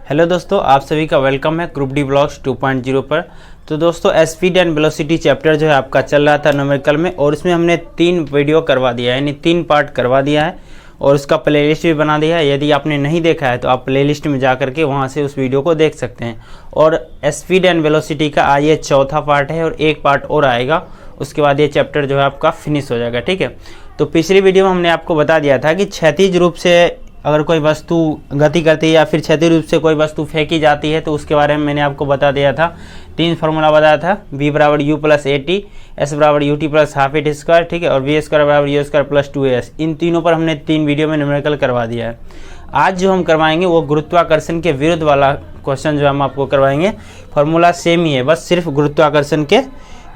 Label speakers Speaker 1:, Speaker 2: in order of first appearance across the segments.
Speaker 1: Hello दोस्तों, आप सभी का वेलकम है ग्रुप डी ब्लॉग्स 2.0 पर। तो दोस्तों स्पीड एंड वेलोसिटी चैप्टर जो है आपका चल रहा था न्यूमेरिकल में, और इसमें हमने 3 वीडियो करवा दिया है, यानी 3 पार्ट करवा दिया है और उसका प्लेलिस्ट भी बना दिया है। यदि आपने नहीं देखा है तो आप प्लेलिस्ट में जा करके वहाँ से उस वीडियो को देख सकते हैं। और स्पीड एंड वेलोसिटी का आज ये चौथा पार्ट है और एक पार्ट और आएगा, उसके बाद ये चैप्टर जो है आपका फिनिश हो जाएगा। ठीक है, तो पिछली वीडियो में हमने आपको बता दिया था कि क्षैतिज रूप से अगर कोई वस्तु गति करती है या फिर क्षैतिज रूप से कोई वस्तु फेंकी जाती है तो उसके बारे में मैंने आपको बता दिया था। 3 फार्मूला बताया था, v बराबर u plus a t, s बराबर u t plus half at square, ठीक है, और v स्क्वायर बराबर u स्क्वायर प्लस 2as। इन तीनों पर हमने 3 वीडियो में न्यूमेरिकल करवा दिया है। आज जो हम करवाएंगे वो गुरुत्वाकर्षण के विरुद्ध वाला क्वेश्चन जो हम आपको करवाएंगे। फार्मूला सेम ही है, बस सिर्फ गुरुत्वाकर्षण के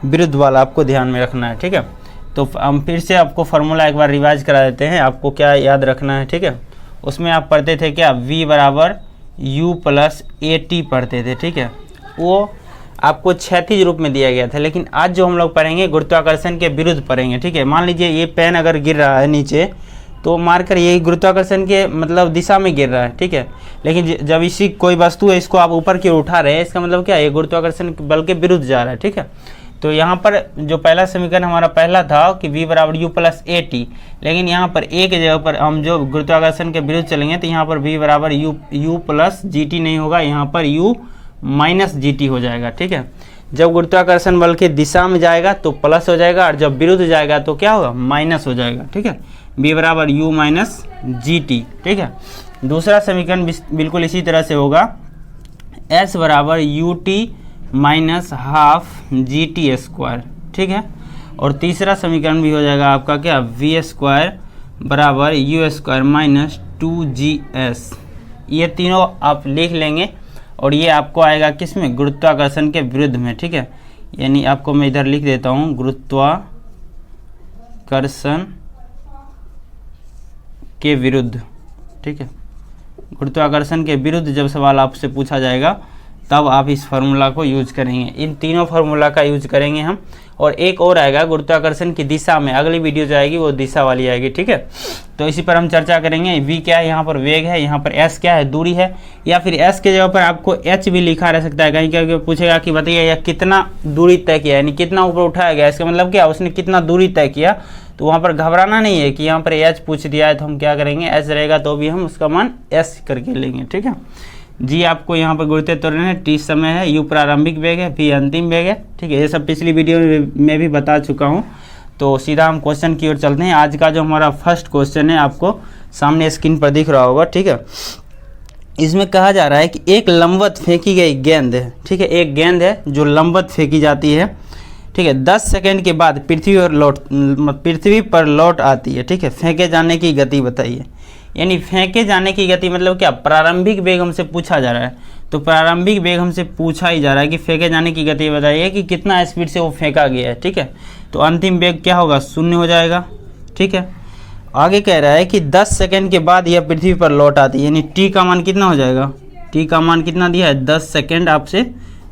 Speaker 1: विरुद्ध वाला आपको ध्यान में रखना है। ठीक है, तो हम फिर से आपको फार्मूला एक बार रिवाइज करा देते हैं। आपको क्या याद रखना है, ठीक है, उसमें आप पढ़ते थे क्या, v बराबर u प्लस ए टी पढ़ते थे। ठीक है, वो आपको क्षैतिज रूप में दिया गया था, लेकिन आज जो हम लोग पढ़ेंगे गुरुत्वाकर्षण के विरुद्ध पढ़ेंगे। ठीक है, मान लीजिए ये पेन अगर गिर रहा है नीचे तो मारकर यही गुरुत्वाकर्षण के मतलब दिशा में गिर रहा है। ठीक है, लेकिन जब इसी कोई वस्तु है इसको आप ऊपर की ओर उठा रहे हैं, इसका मतलब क्या है, ये गुरुत्वाकर्षण बल के विरुद्ध जा रहा है। ठीक है, तो यहाँ पर जो पहला समीकरण हमारा पहला था कि v बराबर u प्लस ए टी, लेकिन यहाँ पर एक जगह पर हम जो गुरुत्वाकर्षण के विरुद्ध चलेंगे तो यहाँ पर v बराबर u प्लस जी टी नहीं होगा, यहाँ पर u माइनस जी टी हो जाएगा। ठीक है, जब गुरुत्वाकर्षण बल की दिशा में जाएगा तो प्लस हो जाएगा और जब विरुद्ध जाएगा तो क्या होगा, माइनस हो जाएगा। ठीक है, v बराबर u माइनस जी टी। ठीक है, दूसरा समीकरण बिल्कुल इसी तरह से होगा, s बराबर u T minus half G T square. ठीक है, और तीसरा समीकरण भी हो जाएगा आपका क्या, वी स्क्वायर बराबर यू स्क्वायर माइनस 2g's। ये तीनों आप लिख लेंगे और ये आपको आएगा किस में, गुरुत्वाकर्षण के विरुद्ध में। ठीक है, यानी आपको मैं इधर लिख देता हूँ, गुरुत्वाकर्षण के विरुद्ध। ठीक है, गुरुत्वाकर्षण के विरुद्ध जब सवाल आपसे पूछा जाएगा तब आप इस फार्मूला को यूज करेंगे। इन तीनों फार्मूला का यूज करेंगे हम। और एक और आएगा गुरुत्वाकर्षण की दिशा में, अगली वीडियो जो आएगी वो दिशा वाली आएगी। ठीक है, तो इसी पर हम चर्चा करेंगे। v क्या है, यहाँ पर वेग है, यहाँ पर s क्या है, दूरी है, या फिर s के जगह पर आपको h भी लिखा रह सकता है। कहीं कहीं पूछेगा कि बताइए यह कितना दूरी तय किया, यानी कितना ऊपर उठाया गया, इसका मतलब क्या, उसने कितना दूरी तय किया। तो वहाँ पर घबराना नहीं है कि यहाँ पर h पूछ दिया है तो हम क्या करेंगे, s रहेगा तो भी हम उसका मान s करके लेंगे। ठीक है, जी आपको यहाँ पर गुरुत्व त्वरण है, t समय है, u प्रारंभिक वेग है, v अंतिम वेग है। ठीक है, ये सब पिछली वीडियो में भी बता चुका हूँ। तो सीधा हम क्वेश्चन की ओर चलते हैं। आज का जो हमारा फर्स्ट क्वेश्चन है आपको सामने स्क्रीन पर दिख रहा होगा। ठीक है, इसमें कहा जा रहा है कि एक लंबवत फेंकी गई गेंद है। ठीक है, एक गेंद है जो लंबवत फेंकी जाती है। ठीक है, 10 सेकेंड के बाद पृथ्वी पर लौट आती है। ठीक है, फेंके जाने की गति बताइए। यानी फेंके जाने की गति मतलब क्या, प्रारंभिक वेग हमसे पूछा जा रहा है। तो प्रारंभिक वेग हमसे पूछा ही जा रहा है कि फेंके जाने की गति बताइए कि कितना स्पीड से वो फेंका गया है। ठीक है, तो अंतिम वेग क्या होगा, 0 हो जाएगा। ठीक है, आगे कह रहा है कि 10 सेकेंड के बाद यह पृथ्वी पर लौट आती है, यानी टी का मान कितना हो जाएगा, टी का मान कितना दिया है, 10 सेकेंड आपसे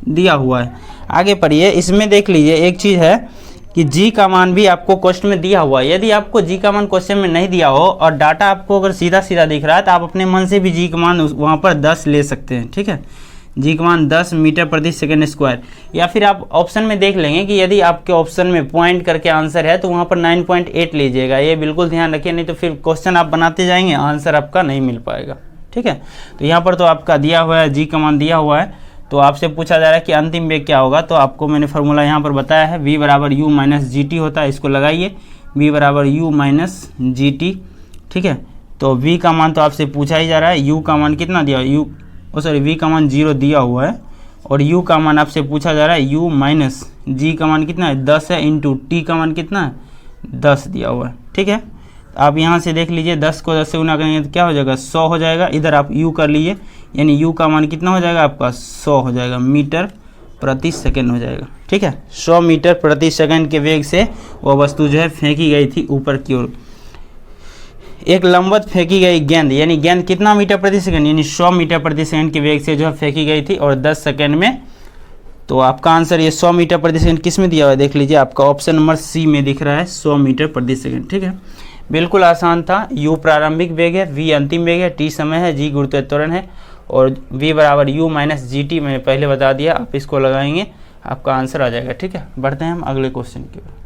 Speaker 1: दिया हुआ है। आगे पढ़िए, इसमें देख लीजिए एक चीज़ है कि जी का मान भी आपको क्वेश्चन में दिया हुआ है। यदि आपको जी का मान क्वेश्चन में नहीं दिया हो और डाटा आपको अगर सीधा सीधा दिख रहा है तो आप अपने मन से भी जी का मान वहाँ पर 10 ले सकते हैं। ठीक है, जी का मान 10 मीटर प्रति सेकंड स्क्वायर, या फिर आप ऑप्शन में देख लेंगे कि यदि आपके ऑप्शन में पॉइंट करके आंसर है तो वहाँ पर 9.8 लीजिएगा। ये बिल्कुल ध्यान रखिए, नहीं तो फिर क्वेश्चन आप बनाते जाएंगे, आंसर आपका नहीं मिल पाएगा। ठीक है, तो यहाँ पर तो आपका दिया हुआ है, जी का मान दिया हुआ है। तो आपसे पूछा जा रहा है कि अंतिम वेग क्या होगा, तो आपको मैंने फार्मूला यहाँ पर बताया है, v बराबर u माइनस जी टी होता है। इसको लगाइए, v बराबर u माइनस जी टी। ठीक है, तो v का मान तो आपसे पूछा ही जा रहा है, u का मान कितना दिया, v का मान 0 दिया हुआ है और u का मान आपसे पूछा जा रहा है, u माइनस g का मान कितना है, 10 है, इंटू t का मान कितना है, 10 दिया हुआ है। ठीक है, आप यहाँ से देख लीजिए, 10 को 10 से गुना करेंगे तो क्या हो जाएगा, 100 हो जाएगा। इधर आप u कर लीजिए, यानी u का मान कितना हो जाएगा आपका, 100 हो जाएगा, मीटर प्रति सेकंड हो जाएगा। ठीक है, 100 मीटर प्रति सेकंड के वेग से वो वस्तु जो है फेंकी गई थी ऊपर की ओर। एक लंबवत फेंकी गई गेंद, यानी गेंद कितना मीटर प्रति सेकंड, यानी 100 मीटर प्रति सेकंड के वेग से जो है फेंकी गई थी और 10 सेकंड में। तो आपका आंसर ये 100 मीटर प्रति सेकंड किस में दिया हुआ है, देख लीजिए, आपका ऑप्शन नंबर सी में दिख रहा है, 100 मीटर प्रति सेकंड। ठीक है, बिल्कुल आसान था। u प्रारंभिक वेग है, v अंतिम वेग है, t समय है, g गुरुत्वाकर्षण त्वरण है और v बराबर u माइनस जी टी मैंने पहले बता दिया। आप इसको लगाएंगे आपका आंसर आ जाएगा। ठीक है, बढ़ते हैं हम अगले क्वेश्चन की ओर।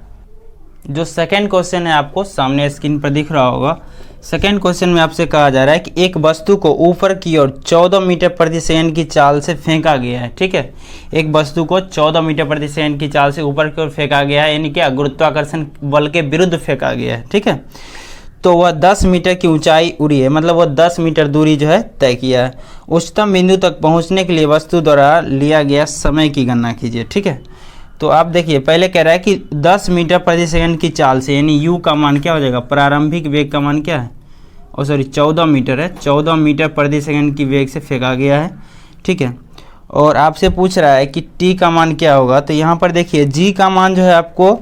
Speaker 1: जो सेकंड क्वेश्चन है आपको सामने स्क्रीन पर दिख रहा होगा। सेकंड क्वेश्चन में आपसे कहा जा रहा है कि एक वस्तु को ऊपर की ओर 14 मीटर प्रति सेकंड की चाल से फेंका गया है। ठीक है, एक वस्तु को 14 मीटर प्रति सेकंड की चाल से ऊपर की ओर फेंका गया है, यानी क्या गुरुत्वाकर्षण बल के विरुद्ध फेंका गया है। ठीक है, तो वह 10 मीटर की ऊंचाई उड़ी है, मतलब वह 10 मीटर दूरी जो है तय किया है। उच्चतम बिंदु तक पहुंचने के लिए वस्तु द्वारा लिया गया समय की गणना कीजिए। ठीक है, तो आप देखिए पहले कह रहा है कि 10 मीटर प्रति सेकंड की चाल से, यानी u का मान क्या हो जाएगा, प्रारंभिक वेग का मान क्या है, और सॉरी 14 मीटर है, 14 मीटर प्रति सेकंड की वेग से फेंका गया है। ठीक है, और आपसे पूछ रहा है कि t का मान क्या होगा। तो यहाँ पर देखिए g का मान जो है आपको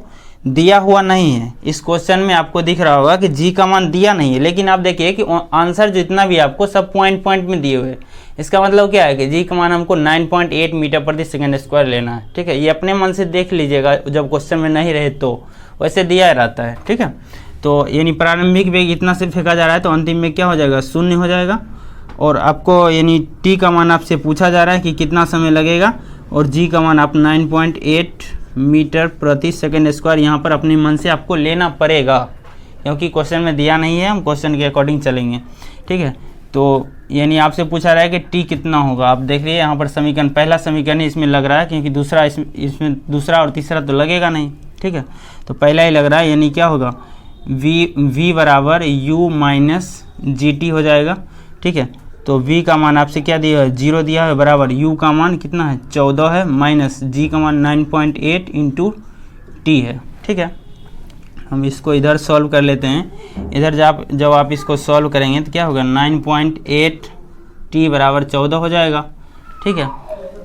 Speaker 1: दिया हुआ नहीं है। इस क्वेश्चन में आपको दिख रहा होगा कि g का मान दिया नहीं है, लेकिन आप देखिए कि आंसर जितना भी आपको सब पॉइंट में दिए हुए। इसका मतलब क्या है कि g का मान हमको 9.8 मीटर प्रति सेकंड स्क्वायर लेना है। ठीक है, ये अपने मन से देख लीजिएगा, जब क्वेश्चन में नहीं रहे तो वैसे दिया रहता है। ठीक है, तो यानी प्रारंभिक वेग इतना से फेंका जा रहा है, तो अंतिम में क्या हो जाएगा, 0 हो जाएगा। और आपको यानी t का मान आपसे पूछा जा रहा है कि कितना समय लगेगा, और g का मान आप 9.8 मीटर प्रति सेकंड स्क्वायर यहाँ पर अपने मन से आपको लेना पड़ेगा, क्योंकि क्वेश्चन में दिया नहीं है, हम क्वेश्चन के अकॉर्डिंग चलेंगे। ठीक है, तो यानी आपसे पूछा रहा है कि t कितना होगा। आप देख लीजिए यहाँ पर समीकरण, पहला समीकरण इसमें लग रहा है, क्योंकि दूसरा इसमें दूसरा और तीसरा तो लगेगा नहीं। ठीक है, तो पहला ही लग रहा है, यानी क्या होगा, v बराबर u माइनस जी टी हो जाएगा। ठीक है, तो v का मान आपसे क्या दिया है, 0 दिया है, बराबर u का मान कितना है, 14 है, माइनस g का मान 9.8 इंटू टी है। ठीक है, हम इसको इधर सॉल्व कर लेते हैं। इधर जब आप इसको सॉल्व करेंगे तो क्या होगा, 9.8 t बराबर 14 हो जाएगा। ठीक है,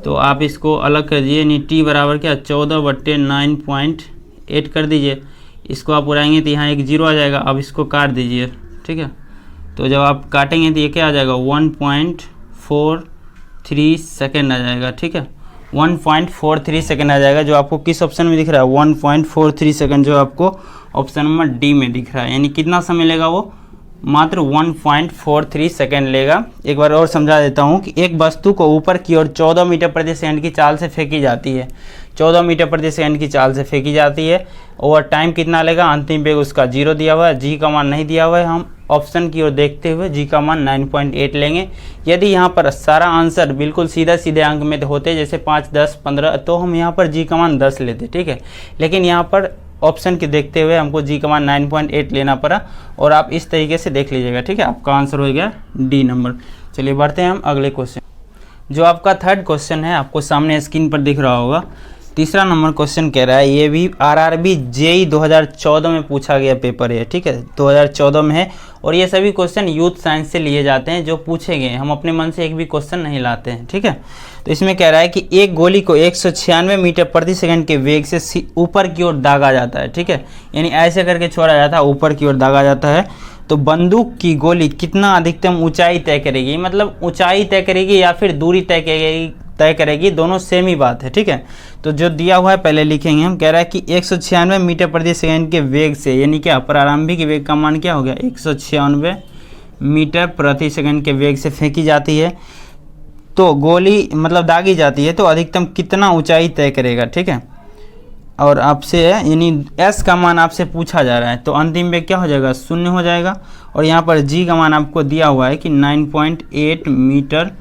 Speaker 1: तो आप इसको अलग कर दीजिए, यानी t बराबर क्या, 14/9.8 कर दीजिए। इसको आप उड़ाएंगे तो यहाँ एक 0 आ जाएगा। अब इसको काट दीजिए। ठीक है, तो जब आप काटेंगे तो ये क्या आ जाएगा, 1.43 सेकेंड आ जाएगा। ठीक है, 1.43 सेकेंड आ जाएगा, जो आपको किस ऑप्शन में दिख रहा है, 1.43 सेकेंड जो आपको ऑप्शन नंबर डी में दिख रहा है। यानी कितना समय लेगा वो, मात्र 1.43 सेकेंड लेगा। एक बार और समझा देता हूँ कि एक वस्तु को ऊपर की ओर 14 मीटर प्रति सेकंड की चाल से फेंकी जाती है, 14 मीटर प्रति सेकंड की चाल से फेंकी जाती है। ओवर टाइम कितना लेगा, अंतिम वेग उसका 0 दिया हुआ है, जी का मान नहीं दिया हुआ है। हम ऑप्शन की ओर देखते हुए जी का मान 9.8 लेंगे। यदि यहाँ पर सारा आंसर बिल्कुल सीधे अंक में होते, जैसे 5, 10, 15, तो हम यहाँ पर जी का मान 10 लेते। ठीक है, लेकिन यहाँ पर ऑप्शन के देखते हुए हमको जी का मान 9.8 लेना पड़ा, और आप इस तरीके से देख लीजिएगा। ठीक है, आपका आंसर हो गया डी नंबर। चलिए बढ़ते हैं हम अगले क्वेश्चन। जो आपका थर्ड क्वेश्चन है आपको सामने स्क्रीन पर दिख रहा होगा। तीसरा नंबर क्वेश्चन कह रहा है, ये भी आरआरबी जेई 2014 में पूछा गया पेपर है। ठीक है, 2014 में है, और ये सभी क्वेश्चन यूथ साइंस से लिए जाते हैं जो पूछे गए। हम अपने मन से एक भी क्वेश्चन नहीं लाते हैं। ठीक है, तो इसमें कह रहा है कि एक गोली को 196 मीटर प्रति सेकंड के वेग से ऊपर की ओर दागा जाता है। ठीक है, यानी ऐसे करके छोड़ा जाता है, ऊपर की ओर दागा जाता है। तो बंदूक की गोली कितना अधिकतम ऊंचाई तय करेगी, मतलब ऊंचाई तय करेगी या फिर दूरी तय करेगी, दोनों सेम ही बात है। ठीक है, तो जो दिया हुआ है पहले लिखेंगे हम। कह रहा है कि 196 मीटर प्रति सेकंड के वेग से, यानी क्या प्रारंभिक वेग का मान क्या हो गया, 196 मीटर प्रति सेकंड के वेग से फेंकी जाती है, तो गोली मतलब दागी जाती है, तो अधिकतम कितना ऊंचाई तय करेगा। ठीक है, और आपसे यानी एस का मान आपसे पूछा जा रहा है, तो अंतिम वेग क्या हो जाएगा, 0 हो जाएगा। और यहाँ पर जी का मान आपको दिया हुआ है कि 9.8 मीटर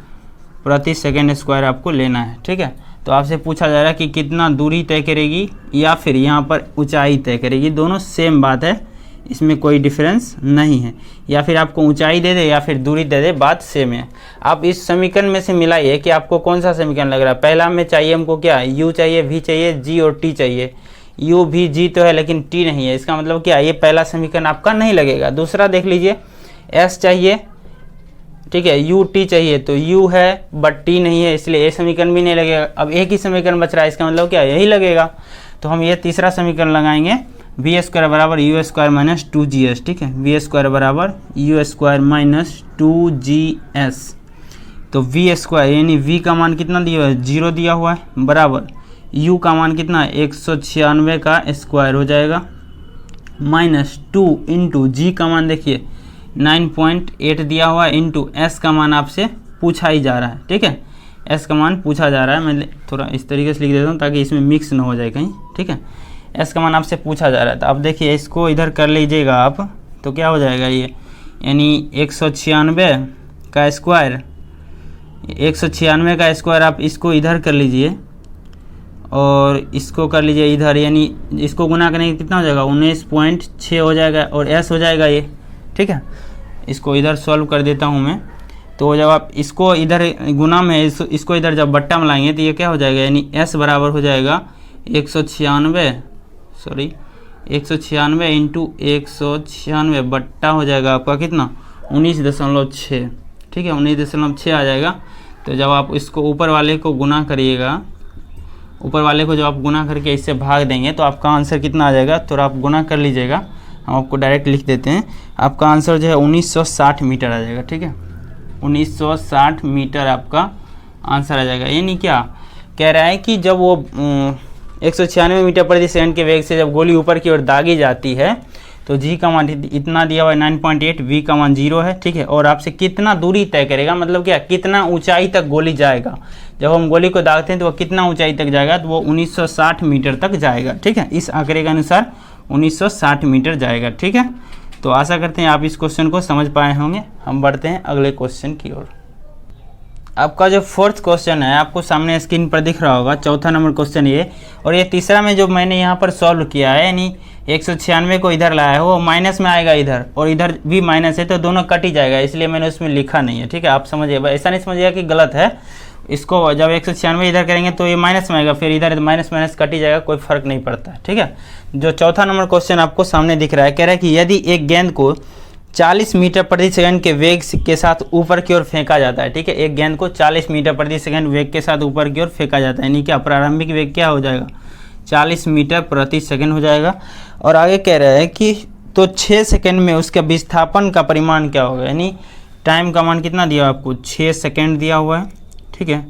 Speaker 1: प्रति सेकंड स्क्वायर आपको लेना है। ठीक है, तो आपसे पूछा जा रहा है कि कितना दूरी तय करेगी या फिर यहाँ पर ऊंचाई तय करेगी, दोनों सेम बात है, इसमें कोई डिफरेंस नहीं है। या फिर आपको ऊंचाई दे दे या फिर दूरी दे दे, बात सेम है। आप इस समीकरण में से मिलाइए कि आपको कौन सा समीकरण लग रहा है। पहला में चाहिए हमको क्या, u चाहिए, v चाहिए, g और t चाहिए। u v g तो है लेकिन t नहीं है, इसका मतलब क्या, ये पहला समीकरण आपका नहीं लगेगा। दूसरा देख लीजिए, s चाहिए, ठीक है, u t चाहिए, तो u है बट t नहीं है, इसलिए ये समीकरण भी नहीं लगेगा। अब एक ही समीकरण बच रहा है, इसका मतलब क्या, यही लगेगा। तो हम ये तीसरा समीकरण लगाएंगे, वी स्क्वायर बराबर यू स्क्वायर माइनस 2g's। ठीक है, वी स्क्वायर बराबर यू स्क्वायर माइनस 2g's। तो वी स्क्वायर यानी v का मान कितना दिया हुआ है, 0 दिया हुआ है, बराबर u का मान कितना है, 196 का स्क्वायर हो जाएगा। -2 इंटू जी का मान देखिए 9.8 दिया हुआ है इंटू एस का मान आपसे पूछा ही जा रहा है, ठीक है, एस का मान पूछा जा रहा है। मैं थोड़ा इस तरीके से लिख देता हूँ ताकि इसमें मिक्स ना हो जाए कहीं, ठीक है। एस का मान आपसे पूछा जा रहा है, तो अब देखिए इसको इधर कर लीजिएगा आप, तो क्या हो जाएगा ये, यानी 196 का स्क्वायर, 196 का स्क्वायर आप इसको इधर कर लीजिए और इसको कर लीजिए इधर, यानी इसको गुना करने के कितना हो जाएगा 19.6 हो जाएगा और एस हो जाएगा ये, ठीक है। इसको इधर सॉल्व कर देता हूँ मैं, तो जब आप इसको इधर गुना में इसको इधर जब बट्टा में लाएंगे तो ये क्या हो जाएगा, यानी एस बराबर हो जाएगा 196 इंटू 196 बट्टा हो जाएगा आपका कितना 19.6, ठीक है, 19.6 आ जाएगा। तो जब आप इसको ऊपर वाले को गुना करिएगा, ऊपर वाले को जब आप गुना करके इससे भाग देंगे तो आपका आंसर कितना आ जाएगा, तो आप गुना कर लीजिएगा, हम आपको डायरेक्ट लिख देते हैं। आपका आंसर जो है 1960 मीटर आ जाएगा, ठीक है, 1960 मीटर आपका आंसर आ जाएगा। यानी क्या कह रहा है कि जब वो 196 मीटर प्रति सेकंड के वेग से जब गोली ऊपर की ओर दागी जाती है तो जी का मान इतना दिया हुआ है 9.8, वी का मान 0 है, ठीक है, और आपसे कितना दूरी तय करेगा, मतलब क्या कितना ऊंचाई तक गोली जाएगा। जब हम गोली को दागते हैं तो वो कितना ऊंचाई तक जाएगा, तो वो 1960 मीटर तक जाएगा, ठीक है, इस आंकड़े के अनुसार 1960 मीटर जाएगा, ठीक है। तो आशा करते हैं आप इस क्वेश्चन को समझ पाए होंगे। हम बढ़ते हैं अगले क्वेश्चन की ओर। आपका जो फोर्थ क्वेश्चन है आपको सामने स्क्रीन पर दिख रहा होगा, चौथा नंबर क्वेश्चन ये, और ये तीसरा में जो मैंने यहाँ पर सॉल्व किया है, यानी 196 को इधर लाया है वो माइनस में आएगा इधर, और इधर भी माइनस है तो दोनों कट ही जाएगा, इसलिए मैंने उसमें लिखा नहीं है, ठीक है। आप समझिए, ऐसा नहीं समझिएगा कि गलत है, इसको जब 196 इधर करेंगे तो ये माइनस में आएगा, फिर इधर माइनस माइनस कट ही जाएगा, कोई फर्क नहीं पड़ता है, ठीक है। जो चौथा नंबर क्वेश्चन आपको सामने दिख रहा है, कह रहा है कि यदि एक गेंद को 40 मीटर प्रति सेकंड के वेग के साथ ऊपर की ओर फेंका जाता है, ठीक है, एक गेंद को 40 मीटर प्रति सेकंड वेग के साथ ऊपर की ओर फेंका जाता है, यानी क्या प्रारंभिक वेग क्या हो जाएगा 40 मीटर प्रति सेकंड हो जाएगा। और आगे कह रहा है कि तो 6 सेकंड में उसके विस्थापन का परिमाण क्या होगा, यानी टाइम का मान कितना दिया आपको 6 सेकंड दिया हुआ है, ठीक है,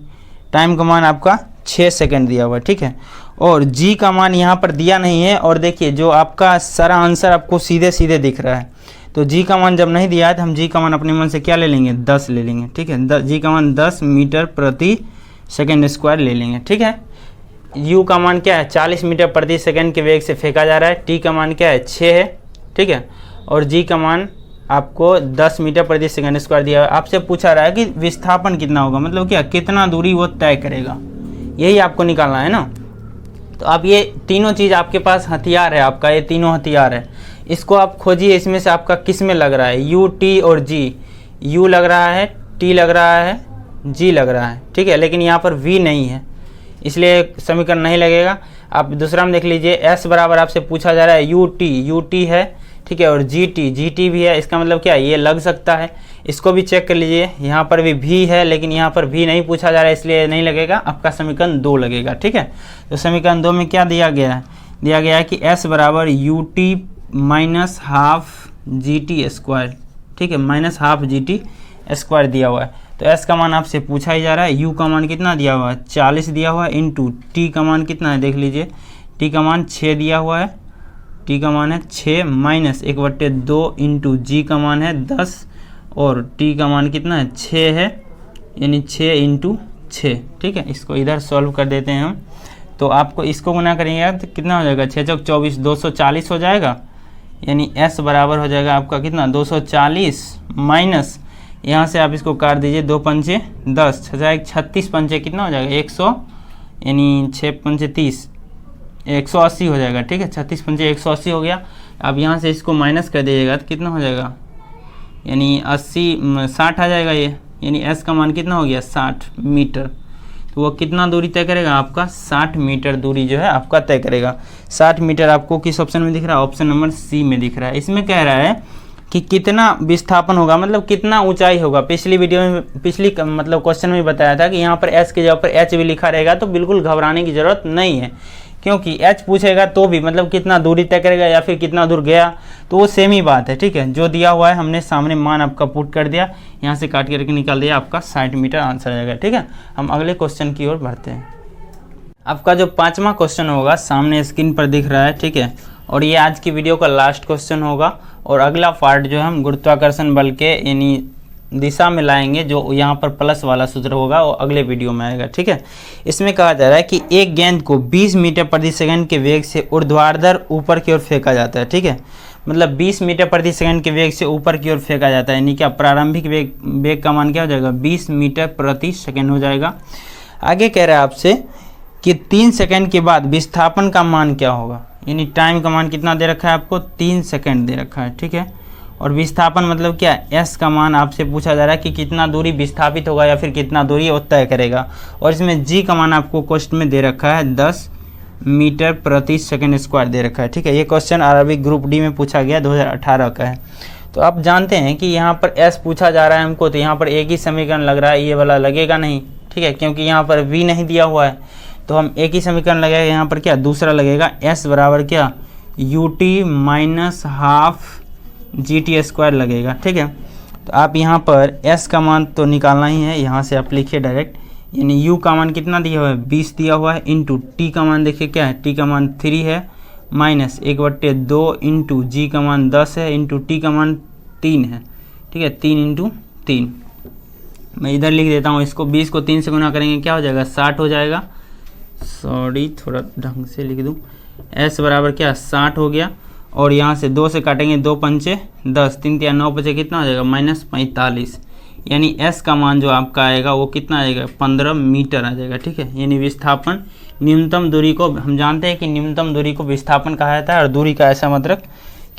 Speaker 1: टाइम का मान आपका 6 सेकंड दिया हुआ है, ठीक है, और जी का मान यहाँ पर दिया नहीं है। और देखिए जो आपका सारा आंसर आपको सीधे सीधे दिख रहा है, तो जी का मान जब नहीं दिया है तो हम जी का मान अपने मन से क्या ले लेंगे 10 ले लेंगे, ठीक है, जी का मान 10 मीटर प्रति सेकंड स्क्वायर ले लेंगे, ठीक है। यू का मान क्या है 40 मीटर प्रति सेकंड के वेग से फेंका जा रहा है, टी का मान क्या है 6 है, ठीक है, और जी का मान आपको 10 मीटर प्रति सेकंड स्क्वायर दिया है। आपसे पूछा रहा है कि विस्थापन कितना होगा, मतलब क्या कितना दूरी वो तय करेगा, यही आपको निकालना है ना। तो अब ये तीनों चीज़ आपके पास हथियार है, आपका ये तीनों हथियार है, इसको आप खोजिए, इसमें से आपका किस में लग रहा है, यू टी और जी, यू लग रहा है, टी लग रहा है, जी लग रहा है, ठीक है, लेकिन यहाँ पर वी नहीं है इसलिए समीकरण नहीं लगेगा। आप दूसरा में देख लीजिए, एस बराबर आपसे पूछा जा रहा है यू टी है, ठीक है, और जी टी भी है, इसका मतलब क्या है ये लग सकता है, इसको भी चेक कर लीजिए, यहाँ पर भी भी है लेकिन यहाँ पर भी नहीं पूछा जा रहा है इसलिए नहीं लगेगा, आपका समीकरण 2 लगेगा, ठीक है। तो समीकरण 2 में क्या दिया गया है, दिया गया है कि एस बराबर u T minus half G T square, ठीक है, minus half G T square दिया हुआ है। तो एस का मान आपसे पूछा ही जा रहा है, यू का मान कितना दिया हुआ है 40 दिया हुआ है, इंटू टी का मान कितना है देख लीजिए, टी का मान 6 दिया हुआ है, टी का मान है 6 माइनस 1/2 इंटू जी का मान है 10 और टी का मान कितना है 6 है, यानी 6 इंटू 6, ठीक है। इसको इधर सॉल्व कर देते हैं हम, तो आपको इसको गुना करेंगे तो कितना हो जाएगा 6 चौक 24 240 हो जाएगा, यानी एस बराबर हो जाएगा आपका कितना 240 माइनस, यहाँ से आप इसको काट दीजिए 2 पंचे 10, 36 पंचे कितना हो जाएगा 100, यानी 6 पंचे 30 180 हो जाएगा, ठीक है, 36 पंचे 180 हो गया। अब यहाँ से इसको माइनस कर दीजिएगा तो कितना हो जाएगा, यानी 60 आ जाएगा ये, यानी एस का मान कितना हो गया 60 मीटर। तो वो कितना दूरी तय करेगा आपका 60 मीटर दूरी जो है आपका तय करेगा। 60 मीटर आपको किस ऑप्शन में दिख रहा है, ऑप्शन नंबर सी में दिख रहा है। इसमें कह रहा है कि कितना विस्थापन होगा, मतलब कितना ऊंचाई होगा। पिछली वीडियो में मतलब क्वेश्चन में बताया था कि यहाँ पर एस के जगह पर एच भी लिखा रहेगा, तो बिल्कुल घबराने की जरूरत नहीं है, क्योंकि एच पूछेगा तो भी मतलब कितना दूरी तय करेगा या फिर कितना दूर गया, तो वो सेम ही बात है, ठीक है। जो दिया हुआ है हमने सामने मान आपका पुट कर दिया, यहाँ से काट करके निकाल दिया, आपका 60 मीटर आंसर आ जाएगा, ठीक है। हम अगले क्वेश्चन की ओर बढ़ते हैं। आपका जो 5वां क्वेश्चन होगा सामने स्क्रीन पर दिख रहा है, ठीक है, और ये आज की वीडियो का लास्ट क्वेश्चन होगा। और अगला पार्ट जो है हम गुरुत्वाकर्षण बल के यानी दिशा में लाएंगे, जो यहाँ पर प्लस वाला सूत्र होगा वो अगले वीडियो में आएगा, ठीक है। इसमें कहा जा रहा है कि एक गेंद को 20 मीटर प्रति सेकंड के वेग से ऊर्ध्वाधर ऊपर की ओर फेंका जाता है, ठीक है। मतलब 20 मीटर प्रति सेकंड के वेग से ऊपर की ओर फेंका जाता है, यानी क्या प्रारंभिक वेग का मान क्या हो जाएगा, 20 मीटर प्रति सेकंड हो जाएगा। आगे कह रहा है आपसे कि 3 सेकंड के बाद विस्थापन का मान क्या होगा, यानी टाइम का मान कितना दे रखा है आपको, 3 सेकंड दे रखा है, ठीक है। और विस्थापन मतलब क्या, एस का मान आपसे पूछा जा रहा है कि कितना दूरी विस्थापित होगा या फिर कितना दूरी वो तय करेगा। और इसमें जी का मान आपको क्वेश्चन में दे रखा है 10 मीटर प्रति सेकंड स्क्वायर दे रखा है, ठीक है। ये क्वेश्चन आरआरबी ग्रुप डी में पूछा गया, 2018 का है। तो आप जानते हैं कि यहाँ पर एस पूछा जा रहा है हमको, तो यहाँ पर एक ही समीकरण लग रहा है, ये वाला लगेगा नहीं, ठीक है, क्योंकि यहाँ पर वी नहीं दिया हुआ है। तो हम एक ही समीकरण लगेगा, यहाँ पर क्या दूसरा लगेगा, एस बराबर क्या UT minus half G T square लगेगा, ठीक है। तो आप यहाँ पर s का मान तो निकालना ही है, यहाँ से आप लिखिए डायरेक्ट, यानी u का मान कितना दिया हुआ है, 20 दिया हुआ है, इंटू t का मान देखिए क्या है, t का मान 3 है, माइनस 1/2 इंटू g का मान 10 है, इंटू t का मान 3 है, ठीक है, 3 इंटू 3। मैं इधर लिख देता हूँ इसको, 20 को 3 से गुना करेंगे क्या हो जाएगा, 60 हो जाएगा। सॉरी थोड़ा ढंग से लिख दूँ, s बराबर क्या 60 हो गया। और यहाँ से 2 से काटेंगे, 2 पंचे 10, 3 तिया 9 बचे कितना हो जाएगा, -45। यानी s का मान जो आपका आएगा वो कितना आएगा, 15 मीटर आ जाएगा, ठीक है। यानी विस्थापन न्यूनतम दूरी को, हम जानते हैं कि न्यूनतम दूरी को विस्थापन कहा जाता है, और दूरी का ऐसा मतलब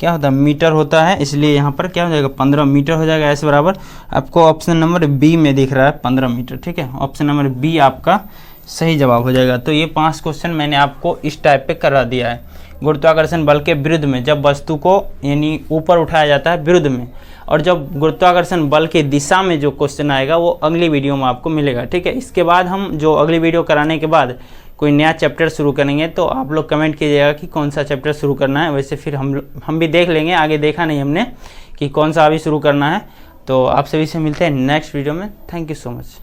Speaker 1: क्या होता है, मीटर होता है, इसलिए यहाँ पर क्या हो जाएगा, 15 मीटर हो जाएगा। s बराबर आपको ऑप्शन नंबर बी में दिख रहा है 15 मीटर, ठीक है। ऑप्शन नंबर बी आपका सही जवाब हो जाएगा। तो ये 5 क्वेश्चन मैंने आपको इस टाइप पे करा दिया है। गुरुत्वाकर्षण बल के विरुद्ध में, जब वस्तु को यानी ऊपर उठाया जाता है विरुद्ध में, और जब गुरुत्वाकर्षण बल के दिशा में जो क्वेश्चन आएगा वो अगली वीडियो में आपको मिलेगा, ठीक है। इसके बाद हम जो अगली वीडियो कराने के बाद कोई नया चैप्टर शुरू करेंगे, तो आप लोग कमेंट कीजिएगा कि कौन सा चैप्टर शुरू करना है। वैसे फिर हम भी देख लेंगे, आगे देखा नहीं हमने कि कौन सा अभी शुरू करना है। तो आप सभी से मिलते हैं नेक्स्ट वीडियो में। Thank you so much.